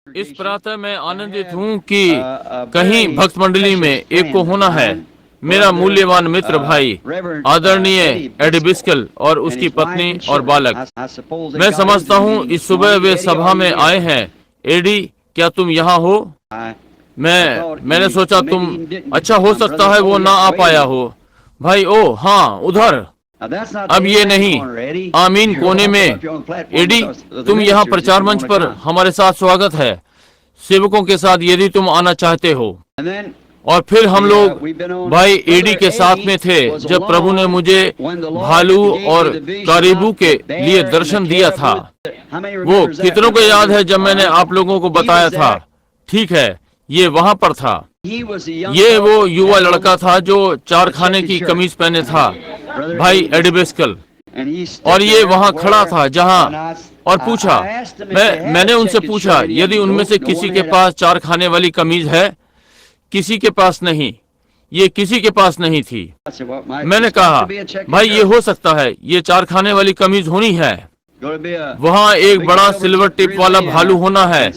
इस प्रातः मैं आनंदित हूँ कि कहीं भक्त मंडली में एक को होना है। मेरा मूल्यवान मित्र भाई आदरणीय एडी बिस्कल और उसकी पत्नी और बालक। मैं समझता हूँ इस सुबह वे सभा में आए हैं। एडी, क्या तुम यहाँ हो? मैंने सोचा तुम, अच्छा हो सकता है वो ना आ पाया हो। भाई, ओ हाँ, उधर। अब ये नहीं, आमीन कोने में। एडी, तुम यहाँ प्रचार मंच पर हमारे साथ स्वागत है, सेवकों के साथ यदि तुम आना चाहते हो। और फिर हम लोग भाई एडी के साथ में थे जब प्रभु ने मुझे भालू और कारीबू के लिए दर्शन दिया था। वो कितनों को याद है जब मैंने आप लोगों को बताया था? ठीक है, ये वहां पर था। ये वो युवा लड़का था जो चारखाने की कमीज पहने था, भाई एडी बिस्कल। और ये वहां खड़ा था जहां, और पूछा, मैंने उनसे पूछा यदि उनमें से किसी के पास चारखाने वाली कमीज है। किसी के पास नहीं, ये किसी के पास नहीं थी। मैंने कहा, भाई ये हो सकता है, ये चारखाने वाली कमीज होनी है। वहाँ एक बड़ा सिल्वर टिप वाला भालू होना है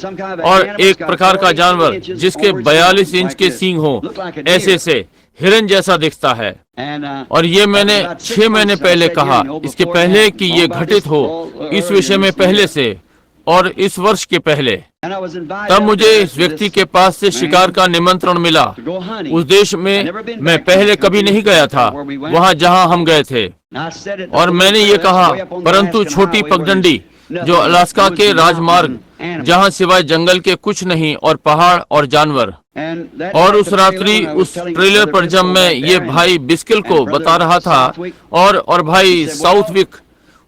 और एक प्रकार का जानवर जिसके 42 इंच के सींग हो, ऐसे से हिरन जैसा दिखता है। और ये मैंने 6 महीने पहले कहा, इसके पहले कि ये घटित हो, इस विषय में पहले से और इस वर्ष के पहले। तब मुझे इस व्यक्ति के पास से शिकार का निमंत्रण मिला। उस देश में मैं पहले कभी नहीं गया था, वहाँ जहाँ हम गए थे। और मैंने ये कहा, परंतु छोटी पगडंडी जो अलास्का के राजमार्ग, जहाँ सिवाय जंगल के कुछ नहीं और पहाड़ और जानवर। और उस रात्रि उस ट्रेलर पर जब मैं ये भाई बिस्किल को बता रहा था और भाई साउथविक,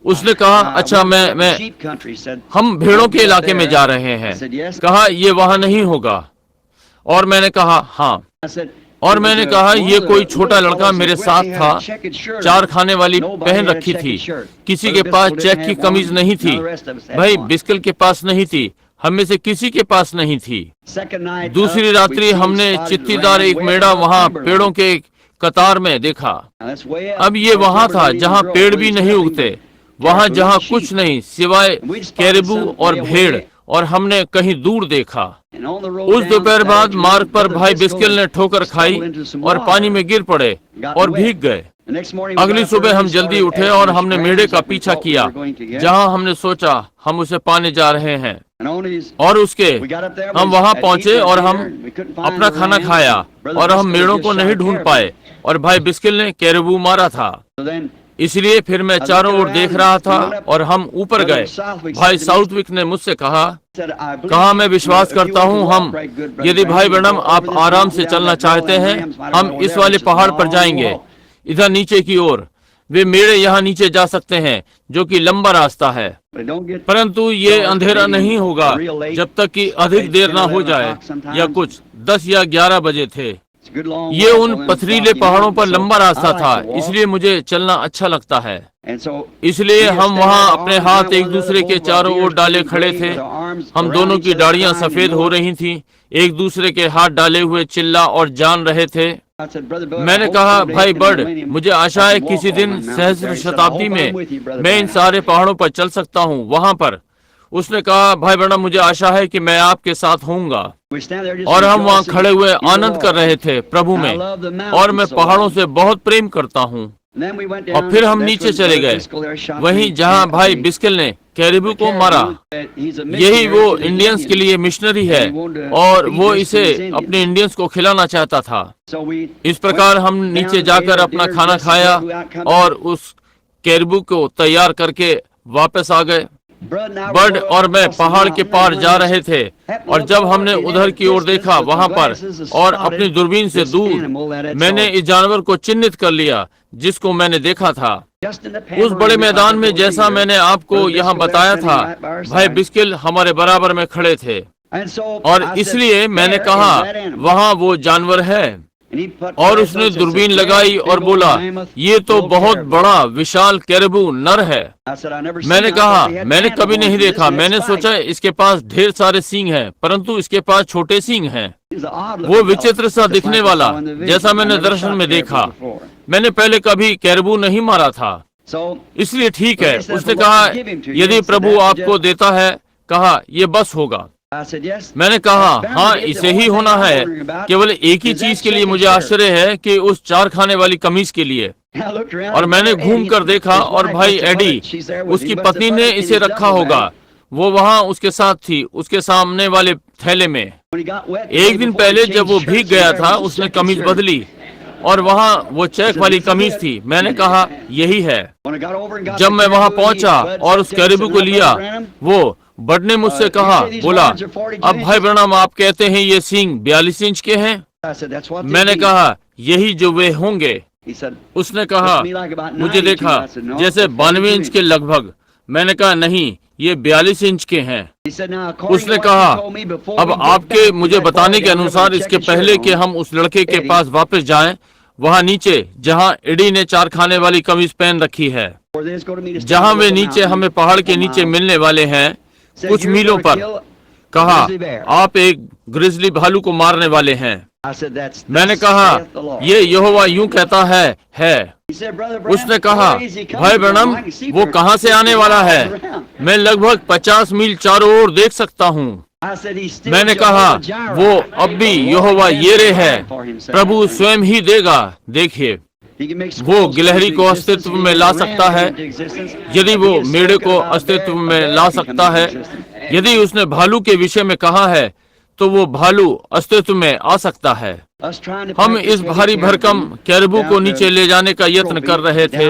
उसने कहा, अच्छा हम भेड़ों के इलाके में जा रहे हैं। कहा, ये वहां नहीं होगा। और मैंने कहा, हाँ। और मैंने कहा, ये कोई छोटा लड़का मेरे साथ था, चार खाने वाली पहन रखी थी। किसी के पास चेक की कमीज नहीं थी। भाई बिस्किल के पास नहीं थी, हम में से किसी के पास नहीं थी। दूसरी रात्रि हमने चित्तीदार एक मेढ़ा वहाँ पेड़ों के कतार में देखा। अब ये वहाँ था जहाँ पेड़ भी नहीं उगते, वहाँ जहाँ कुछ नहीं सिवाय कैरिबू और भेड़, और हमने कहीं दूर देखा। उस दोपहर बाद मार्ग पर भाई बिस्किल ने ठोकर खाई और पानी में गिर पड़े और भीग गए। अगली सुबह हम जल्दी उठे और हमने मेढ़े का पीछा किया जहाँ हमने सोचा हम उसे पाने जा रहे हैं। और उसके हम वहाँ पहुँचे और हम अपना खाना खाया और हम मेढ़ों को नहीं ढूंढ पाए और भाई बिस्किल ने कैरिबू मारा था। इसलिए फिर मैं चारों ओर देख रहा था और हम ऊपर गए। भाई साउथविक ने मुझसे कहा, मैं विश्वास करता हूँ हम, यदि भाई ब्रैनम आप आराम से चलना चाहते हैं, हम इस वाले पहाड़ पर जाएंगे, इधर नीचे की ओर। वे मेढ़े यहाँ नीचे जा सकते हैं, जो कि लंबा रास्ता है, परंतु ये अंधेरा नहीं होगा जब तक कि अधिक देर ना हो जाए, या कुछ 10 या 11 बजे थे। ये उन पथरीले पहाड़ों पर लंबा रास्ता था, इसलिए मुझे चलना अच्छा लगता है। इसलिए हम वहाँ अपने हाथ एक दूसरे के चारों ओर डाले खड़े थे। हम दोनों की दाढ़ियाँ सफेद हो रही थीं, एक दूसरे के हाथ डाले हुए चिल्ला और जान रहे थे। मैंने कहा, भाई बर्ड, मुझे आशा है किसी दिन सहस्त्र शताब्दी में मैं इन सारे पहाड़ों पर चल सकता हूँ, वहाँ पर। उसने कहा, भाई ब्रैनम, मुझे आशा है कि मैं आपके साथ होऊंगा। और हम वहाँ खड़े हुए आनंद कर रहे थे प्रभु में, और मैं पहाड़ों से बहुत प्रेम करता हूँ। और फिर हम नीचे चले गए, वहीं जहाँ भाई बिस्किल ने कैरिबू को मारा। यही वो इंडियंस के लिए मिशनरी है और वो इसे अपने इंडियंस को खिलाना चाहता था। इस प्रकार हम नीचे जाकर अपना खाना खाया और उस कैरिबू को तैयार करके वापस आ गए। बर्ड और मैं पहाड़ के पार जा रहे थे और जब हमने उधर की ओर देखा, वहां पर और अपनी दूरबीन से दूर, मैंने इस जानवर को चिन्हित कर लिया जिसको मैंने देखा था उस बड़े मैदान में, जैसा मैंने आपको यहाँ बताया था। भाई बिस्किल हमारे बराबर में खड़े थे और इसलिए मैंने कहा, वहाँ वो जानवर है। और उसने दूरबीन लगाई और बोला, ये तो बहुत बड़ा विशाल कैरिबू नर है। मैंने कहा, मैंने कभी नहीं देखा। मैंने सोचा इसके पास ढेर सारे सींग हैं, परंतु इसके पास छोटे सींग हैं। वो विचित्र सा दिखने वाला, जैसा मैंने दर्शन में देखा। मैंने पहले कभी कैरिबू नहीं मारा था, इसलिए ठीक है। उसने कहा, यदि प्रभु आपको देता है, कहा, ये बस होगा। मैंने कहा हाँ, इसे ही होना है। केवल एक ही चीज के लिए मुझे आश्चर्य है कि उस चार खाने वाली कमीज के लिए। और मैंने घूम कर देखा और भाई एडी, उसकी पत्नी ने इसे रखा होगा, वो वहाँ उसके साथ थी, उसके सामने वाले थैले में। एक दिन पहले जब वो भीग गया था, उसने कमीज बदली और वहाँ वो चेक वाली कमीज थी। मैंने कहा यही है। जब मैं वहाँ पहुंचा और उस कैरिबू को लिया, वो बर्ड ने मुझसे कहा, बोला, अब भाई ब्रैनम, आप कहते हैं ये सींग 42 इंच के हैं? मैंने कहा यही जो वे होंगे। उसने कहा, मुझे देखा जैसे 92 इंच के लगभग। मैंने कहा नहीं, ये 42 इंच के हैं। उसने कहा, अब आपके मुझे बताने के अनुसार, इसके पहले कि हम उस लड़के के पास वापस जाएं, वहाँ नीचे जहाँ एडी ने चार खाने वाली कमीज पहन रखी है, जहाँ वे नीचे हमें पहाड़ के नीचे मिलने वाले हैं कुछ मीलों पर, कहा आप एक ग्रिजली भालू को मारने वाले हैं। मैंने कहा ये यहोवा यूं कहता है। उसने कहा, भाई ब्रैनम, वो कहाँ से आने वाला है? मैं लगभग 50 मील चारों ओर देख सकता हूँ। मैंने कहा वो अब भी यहोवा येरे है, प्रभु स्वयं ही देगा। देखिए, वो गिलहरी को अस्तित्व में ला सकता है। यदि वो मेढ़े को अस्तित्व में ला सकता है, यदि उसने भालू के विषय में कहा है, तो वो भालू अस्तित्व में आ सकता है। हम इस भारी भरकम कैरिबू को नीचे ले जाने का यत्न कर रहे थे,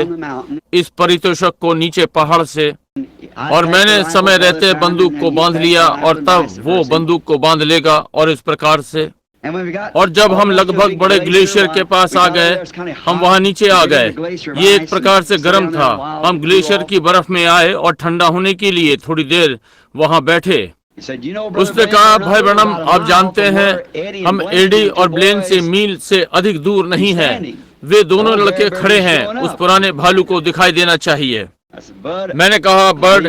इस परितोषक को नीचे पहाड़ से, और मैंने समय रहते बंदूक को बांध लिया, और तब वो बंदूक को बांध लेगा, और इस प्रकार से। और जब हम लगभग बड़े ग्लेशियर के पास आ गए, हम वहाँ नीचे आ गए। ये एक प्रकार से गर्म था। हम ग्लेशियर की बर्फ में आए और ठंडा होने के लिए थोड़ी देर वहाँ बैठे। उसने कहा, भाई ब्रैनम, आप जानते हैं हम एडी और ब्लेन से मील से अधिक दूर नहीं हैं। वे दोनों लड़के खड़े हैं, उस पुराने भालू को दिखाई देना चाहिए। मैंने कहा, बर्ड,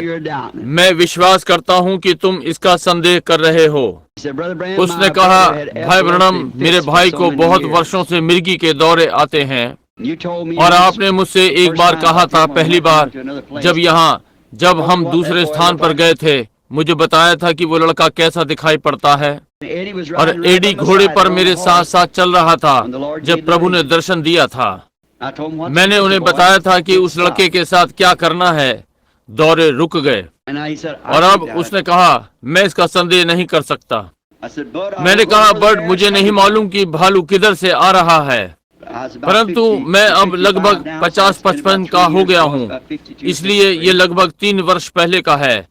मैं विश्वास करता हूँ कि तुम इसका संदेह कर रहे हो। उसने कहा, भाई ब्रैनम, मेरे भाई को बहुत वर्षों से मिर्गी के दौरे आते हैं, और आपने मुझसे एक बार कहा था, पहली बार जब हम दूसरे स्थान पर गए थे, मुझे बताया था कि वो लड़का कैसा दिखाई पड़ता है। और एडी घोड़े पर मेरे साथ साथ चल रहा था जब प्रभु ने दर्शन दिया था। मैंने उन्हें बताया था कि उस लड़के के साथ क्या करना है। दौरे रुक गए, और अब उसने कहा, मैं इसका संदेह नहीं कर सकता। मैंने कहा, बर्ड, मुझे नहीं मालूम कि भालू किधर से आ रहा है, परंतु मैं अब लगभग 50-55 का हो गया हूँ, इसलिए ये लगभग 3 वर्ष पहले का है।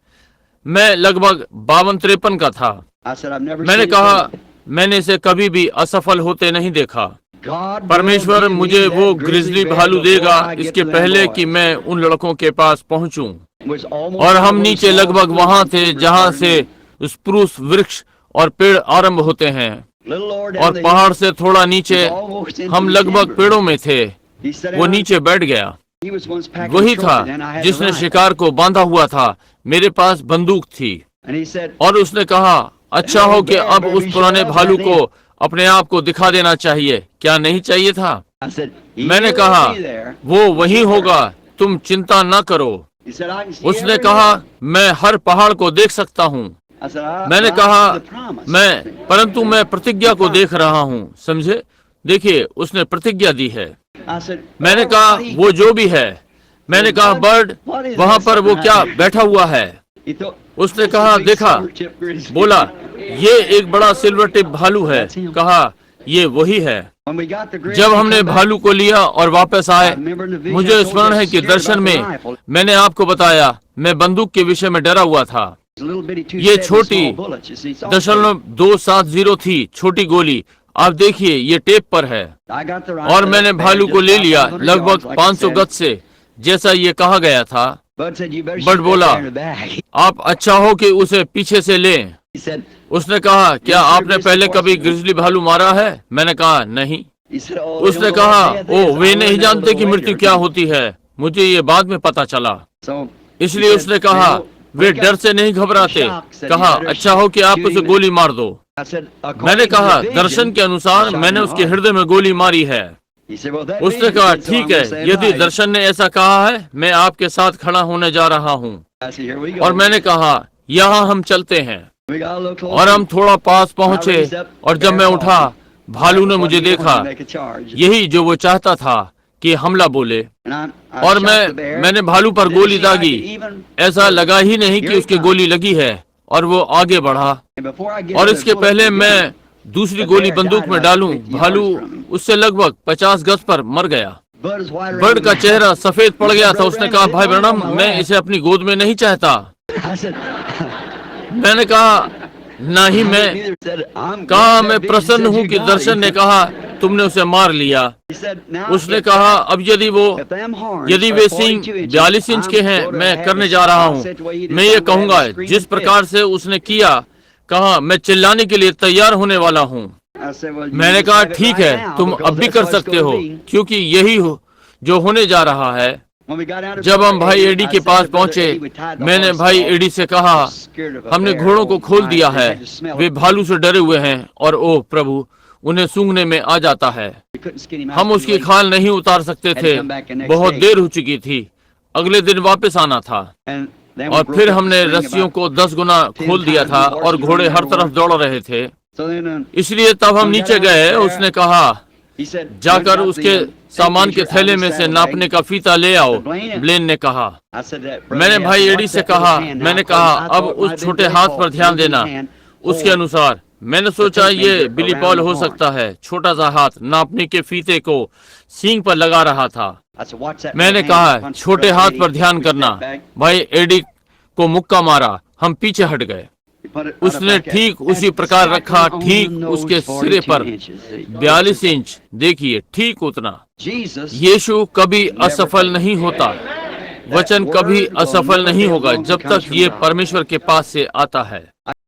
मैं लगभग 52-53 का था। मैंने कहा, मैंने इसे कभी भी असफल होते नहीं देखा। परमेश्वर मुझे वो ग्रिजली भालू देगा इसके पहले कि मैं उन लड़कों के पास पहुंचूं। और हम नीचे लगभग वहां थे जहां से स्प्रूस वृक्ष और पेड़ आरंभ होते हैं, और पहाड़ से थोड़ा नीचे हम लगभग पेड़ों में थे। वो नीचे बैठ गया। वही था जिसने शिकार को बांधा हुआ था। मेरे पास बंदूक थी, और उसने कहा, अच्छा हो कि अब उस पुराने भालू को अपने आप को दिखा देना चाहिए, क्या नहीं चाहिए था? मैंने कहा, वो वही होगा, तुम चिंता न करो। उसने कहा, मैं हर पहाड़ को देख सकता हूँ। मैंने कहा, परंतु मैं प्रतिज्ञा को देख रहा हूँ, समझे? देखिए, उसने प्रतिज्ञा दी है। मैंने कहा, वो जो भी है। मैंने कहा, बर्ड, वहाँ पर वो क्या बैठा हुआ है? उसने कहा, देखा, बोला, ये एक बड़ा सिल्वर टिप भालू है। कहा, ये वही है। जब हमने भालू को लिया और वापस आए, मुझे स्मरण है कि दर्शन में मैंने आपको बताया, मैं बंदूक के विषय में डरा हुआ था। ये छोटी 0.270 थी, छोटी गोली। आप देखिए, ये टेप पर है। और मैंने भालू को ले लिया लगभग 500 गज से, जैसा ये कहा गया था। बर्ड बोला, आप अच्छा हो कि उसे पीछे से लें। उसने कहा, क्या आपने पहले कभी ग्रिजली भालू मारा है? मैंने कहा, नहीं। उसने कहा, ओ, वे नहीं जानते कि मृत्यु क्या होती है, मुझे ये बाद में पता चला। इसलिए उसने कहा, वे डर से नहीं घबराते। कहा, अच्छा हो कि आप उसे गोली मार दो। मैंने कहा, दर्शन के अनुसार मैंने उसके हृदय में गोली मारी है। उसने कहा, ठीक है, यदि दर्शन ने ऐसा कहा है, मैं आपके साथ खड़ा होने जा रहा हूँ। और मैंने कहा, यहाँ हम चलते हैं। और हम थोड़ा पास पहुंचे और जब मैं उठा, भालू ने मुझे देखा, यही जो वो चाहता था कि हमला बोले। और मैंने भालू पर गोली दागी। ऐसा लगा ही नहीं कि उसके गोली लगी है और वो आगे बढ़ा। और इसके पहले मैं दूसरी गोली बंदूक में डालूं, भालू उससे लगभग 50 गज पर मर गया। बर्ड का चेहरा सफेद पड़ गया था। उसने कहा, भाई ब्रैनम, मैं इसे अपनी गोद में नहीं चाहता। मैंने कहा, नहीं। मैं प्रसन्न हूँ कि दर्शन ने कहा तुमने उसे मार लिया। उसने कहा, अब यदि वे सींग 42 इंच के हैं, मैं करने जा रहा हूँ। मैं ये कहूँगा जिस प्रकार से उसने किया, कहा मैं चिल्लाने के लिए तैयार होने वाला हूँ। मैंने कहा, ठीक है, तुम अब भी कर सकते हो, क्योंकि यही हो जो होने जा रहा है। जब हम भाई एडी के पास पहुंचे, मैंने भाई एडी से कहा, हमने घोड़ों को खोल दिया है, वे भालू से डरे हुए हैं और ओह प्रभु, उन्हें सूंघने में आ जाता है। हम उसकी खाल नहीं उतार सकते थे, बहुत देर हो चुकी थी। अगले दिन वापस आना था और फिर हमने रस्सियों को 10 गुना खोल दिया था और घोड़े हर तरफ दौड़ रहे थे। इसलिए तब हम नीचे गए। उसने कहा, जाकर उसके सामान के थैले में से नापने का फीता ले आओ, ब्लेन ने कहा। मैंने भाई एडी से कहा, अब उस छोटे हाथ पर ध्यान देना। उसके अनुसार मैंने सोचा ये बिली पॉल हो सकता है। छोटा सा हाथ नापने के फीते को सींग पर लगा रहा था। मैंने कहा, छोटे हाथ पर ध्यान करना। भाई एडी को मुक्का मारा, हम पीछे हट गए। उसने ठीक उसी प्रकार रखा, ठीक उसके सिरे पर 42 इंच। देखिए, ठीक उतना। यीशु कभी असफल नहीं होता। वचन कभी असफल नहीं होगा जब तक ये परमेश्वर के पास से आता है।